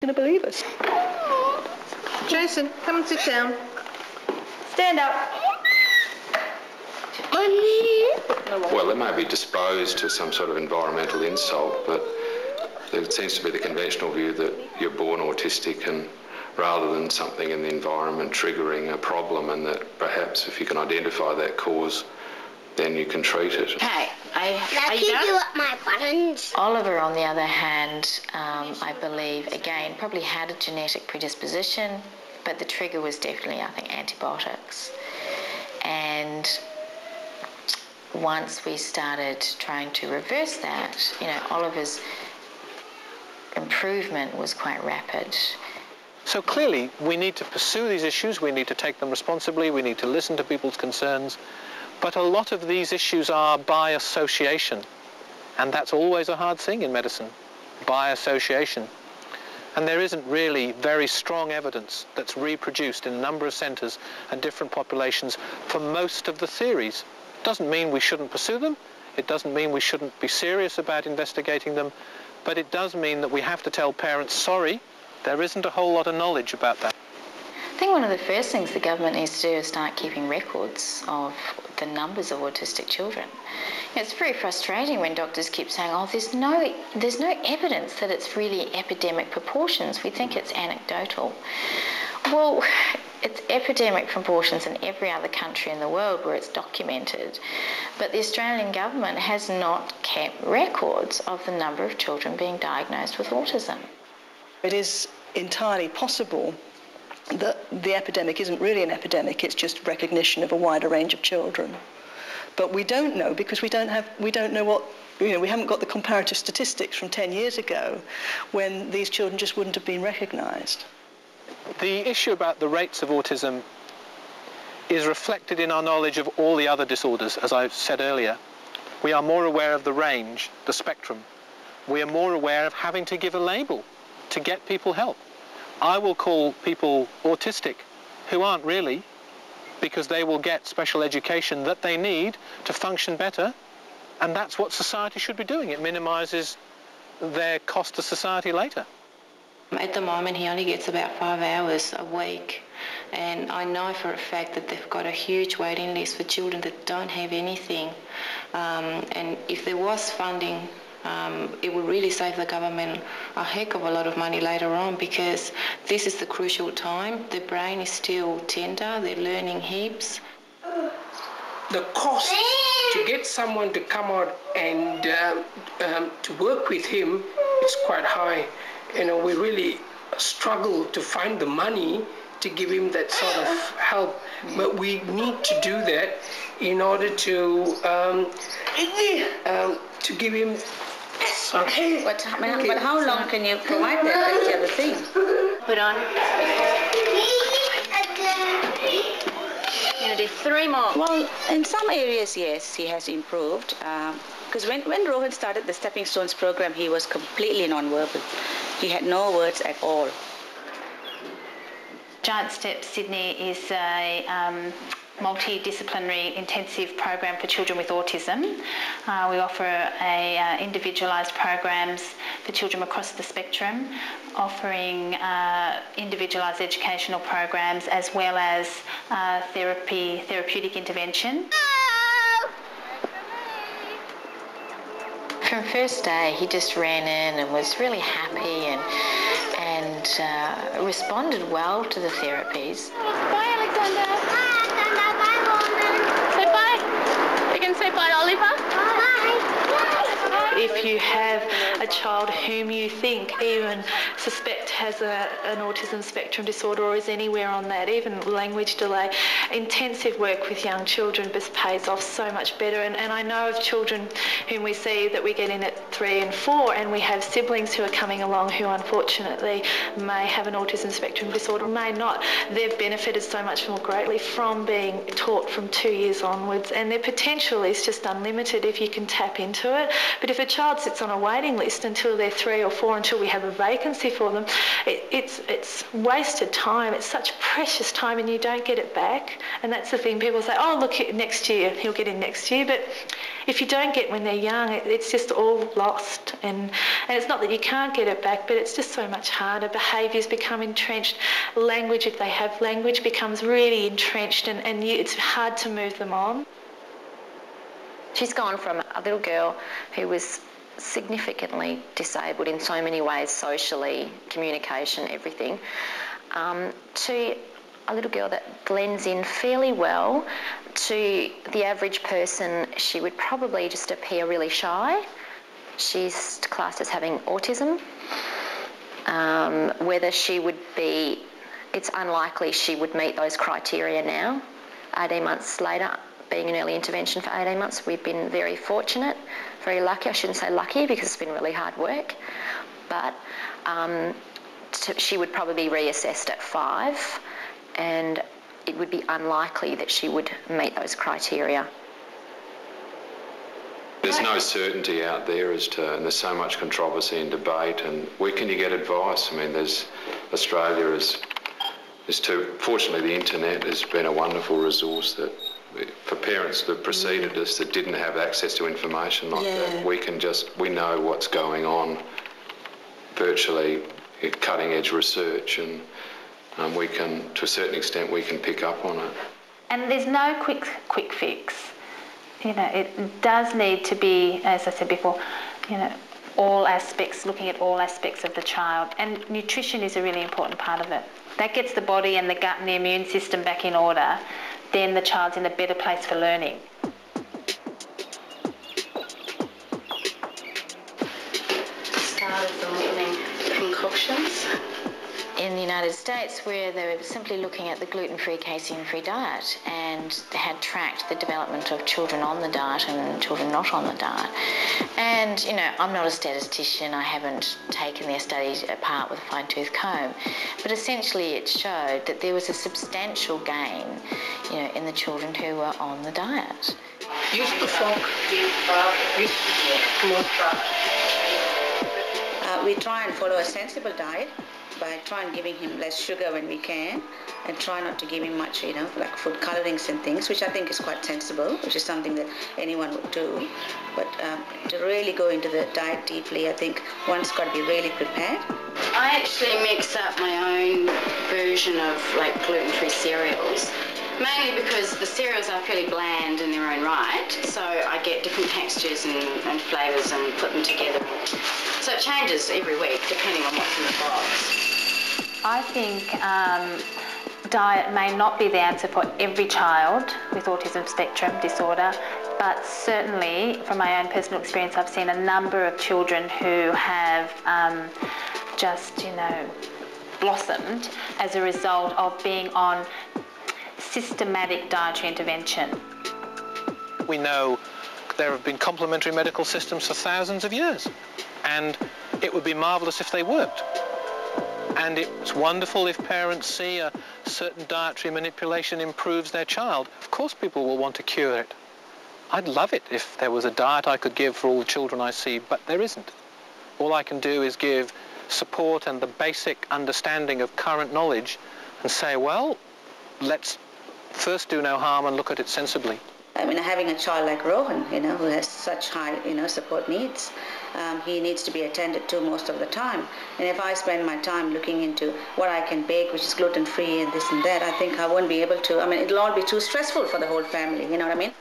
going to believe us. Jason, come and sit down. Stand up. Well, they may be disposed to some sort of environmental insult, but there seems to be the conventional view that you're born autistic, and rather than something in the environment triggering a problem, and that perhaps if you can identify that cause, then you can treat it. Hey, are you done? Up my buttons. Oliver, on the other hand, I believe, again, probably had a genetic predisposition, but the trigger was definitely, I think, antibiotics. And once we started trying to reverse that, you know, Oliver's improvement was quite rapid. So clearly, we need to pursue these issues, we need to take them responsibly, we need to listen to people's concerns, but a lot of these issues are by association, and that's always a hard thing in medicine, by association. And there isn't really very strong evidence that's reproduced in a number of centres and different populations for most of the theories. Doesn't mean we shouldn't pursue them, it doesn't mean we shouldn't be serious about investigating them, but it does mean that we have to tell parents, sorry, there isn't a whole lot of knowledge about that. I think one of the first things the government needs to do is start keeping records of the numbers of autistic children. It's very frustrating when doctors keep saying, oh, there's no evidence that it's really epidemic proportions. We think it's anecdotal. Well, it's epidemic proportions in every other country in the world where it's documented. But the Australian government has not kept records of the number of children being diagnosed with autism. It is entirely possible that the epidemic isn't really an epidemic, it's just recognition of a wider range of children. But we don't know because we don't know what, we haven't got the comparative statistics from 10 years ago when these children just wouldn't have been recognised. The issue about the rates of autism is reflected in our knowledge of all the other disorders, as I said earlier. We are more aware of the range, the spectrum. We are more aware of having to give a label to get people help. I will call people autistic who aren't really, because they will get special education that they need to function better, and that's what society should be doing. It minimises their cost to society later. At the moment, he only gets about 5 hours a week, and I know for a fact that they've got a huge waiting list for children that don't have anything. And if there was funding, it would really save the government a heck of a lot of money later on, because this is the crucial time. The brain is still tender, they're learning heaps. The cost to get someone to come out and to work with him is quite high. We really struggle to find the money to give him that sort of help. But we need to do that in order to give him. Okay. But how long can you provide that? That's the other thing. Put on. You're going to do 3 more. Well, in some areas, yes, he has improved. Because when Rohan started the Stepping Stones program, he was completely non-verbal. He had no words at all. Giant Steps Sydney is a multidisciplinary intensive program for children with autism. We offer individualised programs for children across the spectrum, offering individualised educational programs as well as therapeutic intervention. From first day, he just ran in and was really happy and responded well to the therapies. Bye, Alexander. Bye, Alexander. Bye, Roman. Say bye. You can say bye, Oliver. Bye. If you have a child whom you think even suspect has an autism spectrum disorder or is anywhere on that, even language delay, intensive work with young children just pays off so much better. And I know of children whom we see that we get in at 3 and 4, and we have siblings who are coming along who unfortunately may have an autism spectrum disorder, may not. They've benefited so much more greatly from being taught from 2 years onwards, and their potential is just unlimited if you can tap into it. But if a a child sits on a waiting list until they're 3 or 4, until we have a vacancy for them, it's wasted time. It's such precious time, and you don't get it back. And that's the thing. People say, oh, look, next year, he'll get in next year. But if you don't get when they're young, it's just all lost. And it's not that you can't get it back, but it's just so much harder. Behaviours become entrenched. Language, if they have language, becomes really entrenched, and it's hard to move them on. She's gone from a little girl who was significantly disabled in so many ways, socially, communication, everything, to a little girl that blends in fairly well. To the average person, she would probably just appear really shy. She's classed as having autism. Whether she would be, it's unlikely she would meet those criteria now, 18 months later. Being an early intervention for 18 months, we've been very fortunate, very lucky. I shouldn't say lucky because it's been really hard work, but she would probably be reassessed at 5, and it would be unlikely that she would meet those criteria. There's no certainty out there and there's so much controversy and debate, and where can you get advice? I mean, Australia is fortunately the internet has been a wonderful resource that for parents that preceded us that didn't have access to information like that, we know what's going on, virtually cutting edge research, and we can, to a certain extent, we can pick up on it. And there's no quick fix. You know, it does need to be, as I said before, you know, looking at all aspects of the child, and nutrition is a really important part of it. That gets the body and the gut and the immune system back in order, then the child's in a better place for learning. Started the morning concoctions. In the United States, where they were simply looking at the gluten-free, casein-free diet, and they had tracked the development of children on the diet and children not on the diet. And, you know, I'm not a statistician, I haven't taken their studies apart with a fine-tooth comb, but essentially it showed that there was a substantial gain, you know, in the children who were on the diet. Use the fork. We try and follow a sensible diet by trying giving him less sugar when we can, and try not to give him much, you know, like food colorings and things, which I think is quite sensible, which is something that anyone would do. But to really go into the diet deeply, I think one's got to be really prepared. I actually mix up my own version of like gluten-free cereals, mainly because the cereals are fairly bland in their own right, so I get different textures and flavours and put them together. So it changes every week depending on what's in the box. I think diet may not be the answer for every child with autism spectrum disorder, but certainly from my own personal experience, I've seen a number of children who have just, you know, blossomed as a result of being on systematic dietary intervention. We know there have been complementary medical systems for thousands of years, and it would be marvellous if they worked. And it's wonderful if parents see a certain dietary manipulation improves their child. Of course people will want to cure it. I'd love it if there was a diet I could give for all the children I see, but there isn't. All I can do is give support and the basic understanding of current knowledge and say, well, let's first do no harm and look at it sensibly. I mean, having a child like Rohan, you know, who has such high, you know, support needs, he needs to be attended to most of the time. And if I spend my time looking into what I can bake, which is gluten-free and this and that, I think I won't be able to. I mean, it'll all be too stressful for the whole family, you know what I mean?